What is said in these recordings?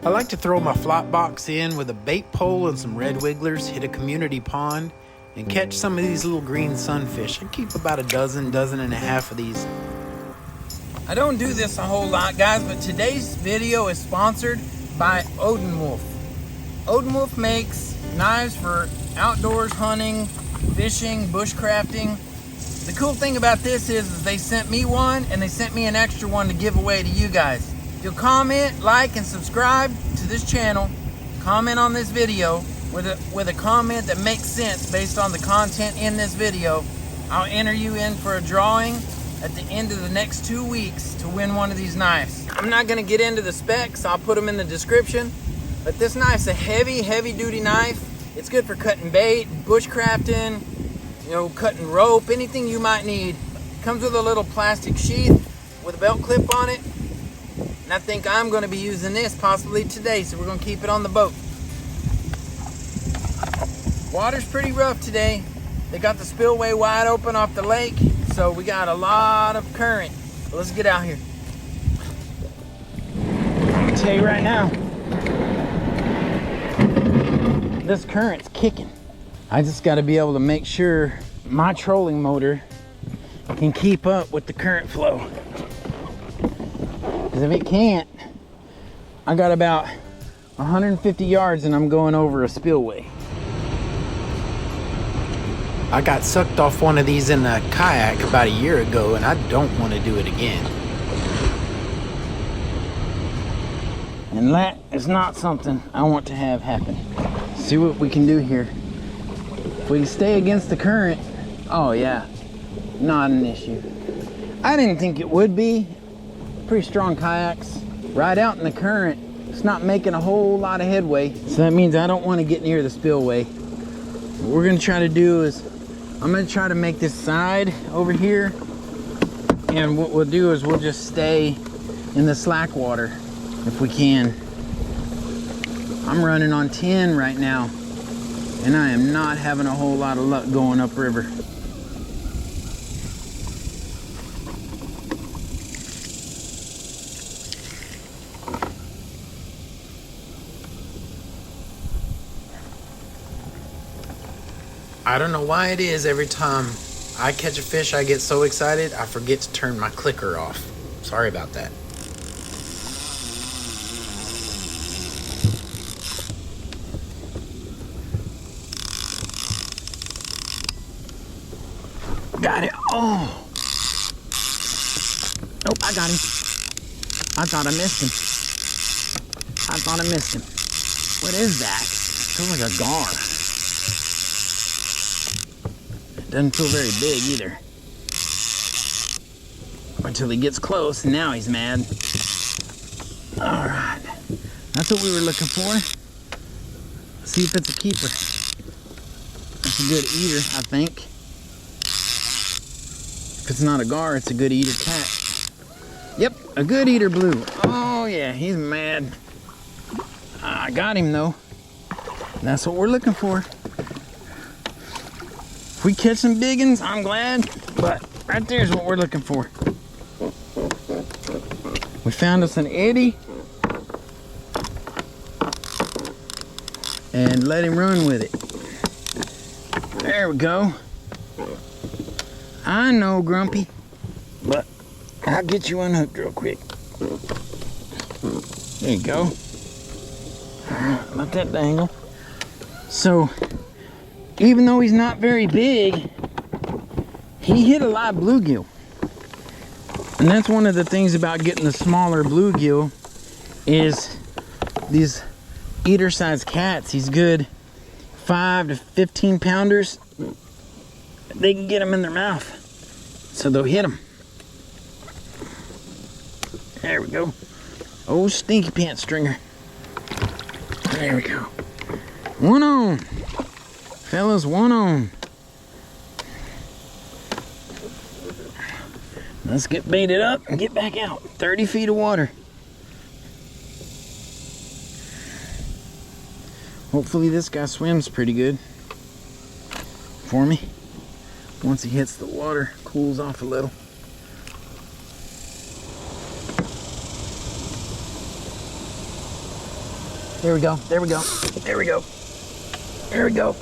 I like to throw my flop box in with a bait pole and some red wigglers, hit a community pond, and catch some of these little green sunfish. I keep about a dozen and a half of these. I don't do this a whole lot, guys, but today's video is sponsored by ODENWOLF. ODENWOLF makes knives for outdoors hunting, fishing, bushcrafting. The cool thing about this is they sent me one and they sent me an extra one to give away to you guys. If you'll comment, like, and subscribe to this channel, comment on this video with a comment that makes sense based on the content in this video, I'll enter you in for a drawing at the end of the next 2 weeks to win one of these knives. I'm not gonna get into the specs, I'll put them in the description, but this knife's a heavy duty knife. It's good for cutting bait, bushcrafting, you know, cutting rope, anything you might need. Comes with a little plastic sheath with a belt clip on it. And I think I'm gonna be using this possibly today, so we're gonna keep it on the boat. Water's pretty rough today. They got the spillway wide open off the lake, so we got a lot of current. So let's get out here. I'm gonna tell you right now, this current's kicking. I just gotta be able to make sure my trolling motor can keep up with the current flow. Because if it can't, I got about 150 yards and I'm going over a spillway. I got sucked off one of these in a kayak about a year ago, and I don't want to do it again. And that is not something I want to have happen. See what we can do here. If we can stay against the current, oh yeah, not an issue. I didn't think it would be. Pretty strong kayaks. Right out in the current, it's not making a whole lot of headway. So that means I don't want to get near the spillway. What we're gonna try to do is, I'm gonna try to make this side over here. And what we'll do is we'll just stay in the slack water if we can. I'm running on 10 right now, and I am not having a whole lot of luck going upriver. I don't know why it is every time I catch a fish I get so excited I forget to turn my clicker off. Sorry about that. Got it. Oh. Nope, I got him. I thought I missed him. What is that? It feels like a gar. It doesn't feel very big either. Until he gets close, and now he's mad. All right. That's what we were looking for. Let's see if it's a keeper. That's a good eater, I think. If it's not a gar, it's a good eater cat. Yep, a good eater blue. Oh yeah, he's mad. I got him though. That's what we're looking for. If we catch some big ones, I'm glad, but right there's what we're looking for. We found us an eddy and let him run with it. There we go. I know, Grumpy, but I'll get you unhooked real quick. There you go. Let that dangle. So, even though he's not very big, he hit a live bluegill. And that's one of the things about getting the smaller bluegill is these eater-sized cats. He's good 5 to 15 pounders. They can get them in their mouth, so they'll hit them. There we go. Oh, Stinky Pants Stringer. There we go. One on. Fellas, one on. Let's get baited up and get back out. 30 feet of water. Hopefully this guy swims pretty good for me. Once he hits the water, cools off a little. There we go. There we go. There we go. There we go.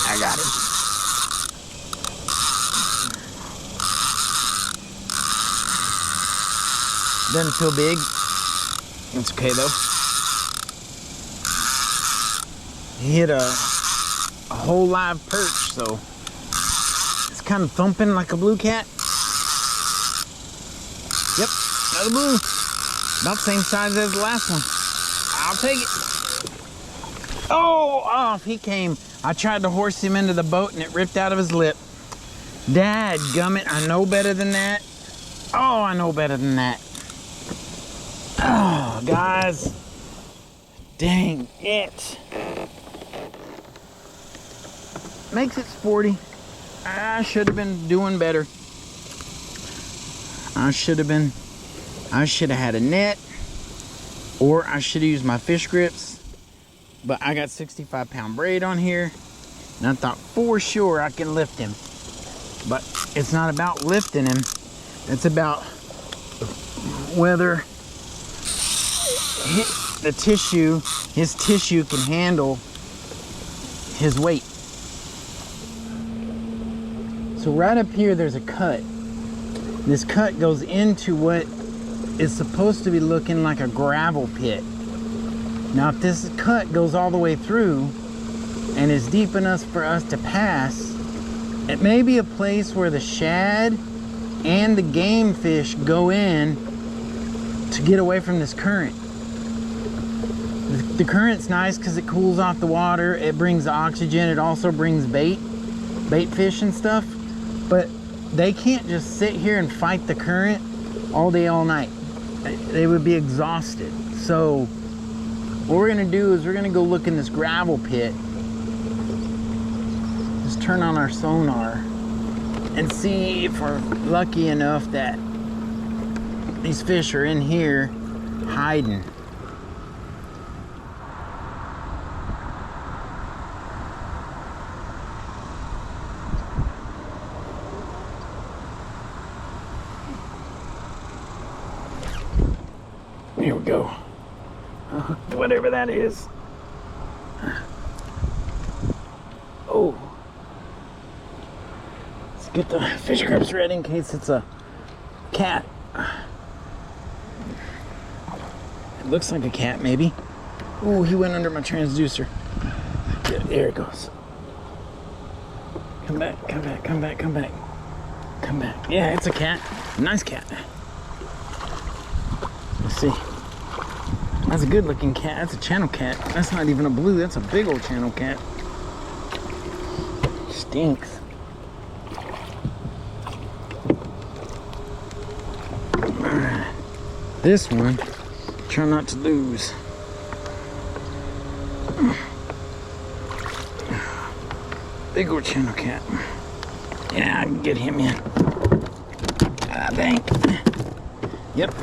I got him. Doesn't feel big. It's okay though. He hit a whole live perch, so it's kind of thumping like a blue cat. Yep, another blue. About the same size as the last one. I'll take it. Oh, off he came. I tried to horse him into the boat and it ripped out of his lip. Dadgummit, I know better than that. Oh, I know better than that. Oh, guys. Dang it. Makes it sporty. I should have been doing better. I should have had a net, or I should have used my fish grips. But I got 65-pound braid on here, and I thought for sure I can lift him. But it's not about lifting him. It's about whether his tissue can handle his weight. So right up here, there's a cut. This cut goes into what is supposed to be looking like a gravel pit. Now, if this cut goes all the way through and is deep enough for us to pass, it may be a place where the shad and the game fish go in to get away from this current. The current's nice because it cools off the water, it brings oxygen, it also brings bait fish and stuff, but they can't just sit here and fight the current all day, all night. They would be exhausted. So what we're gonna do is we're gonna go look in this gravel pit. Just turn on our sonar and see if we're lucky enough that these fish are in here hiding. Here we go. Whatever that is. Oh. Let's get the fish grips ready in case it's a cat. It looks like a cat, maybe. Oh, he went under my transducer. Yeah, there it goes. Come back, come back, come back, come back. Come back. Yeah, it's a cat. Nice cat. Let's see. That's a good looking cat. That's a channel cat. That's not even a blue. That's a big old channel cat. Stinks. Alright. This one, try not to lose. Big old channel cat. Yeah, I can get him in. I think. Yep.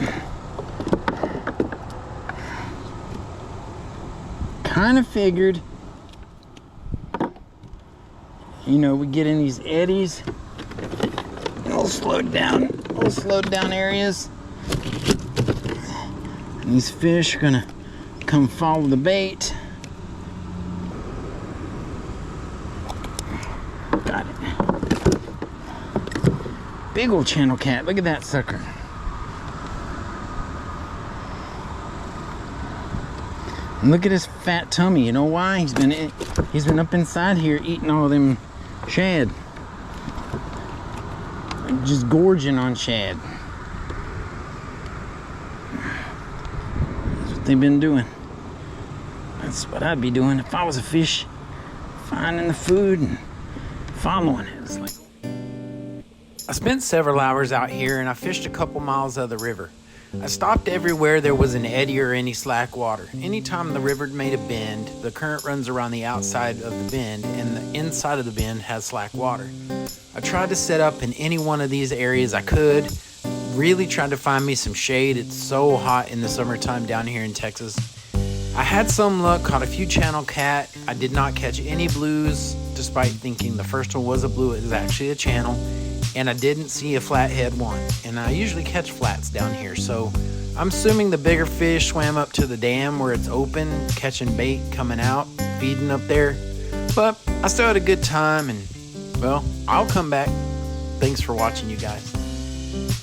Kind of figured, you know, we get in these eddies, little slowed down areas, and these fish are gonna come follow the bait. Got it. Big old channel cat. Look at that sucker. And look at his fat tummy. You know why? He's been up inside here eating all them shad. Just gorging on shad. That's what they've been doing. That's what I'd be doing if I was a fish. Finding the food and following it. It's like... I spent several hours out here and I fished a couple miles of the river. I stopped everywhere there was an eddy or any slack water. Anytime the river made a bend, the current runs around the outside of the bend and the inside of the bend has slack water. I tried to set up in any one of these areas I could. Really tried to find me some shade. It's so hot in the summertime down here in Texas. I had some luck, caught a few channel cat. I did not catch any blues, despite thinking the first one was a blue. It was actually a channel. And I didn't see a flathead one. And I usually catch flats down here, so I'm assuming the bigger fish swam up to the dam where it's open, catching bait, coming out, feeding up there. But I still had a good time, and well, I'll come back. Thanks for watching, you guys.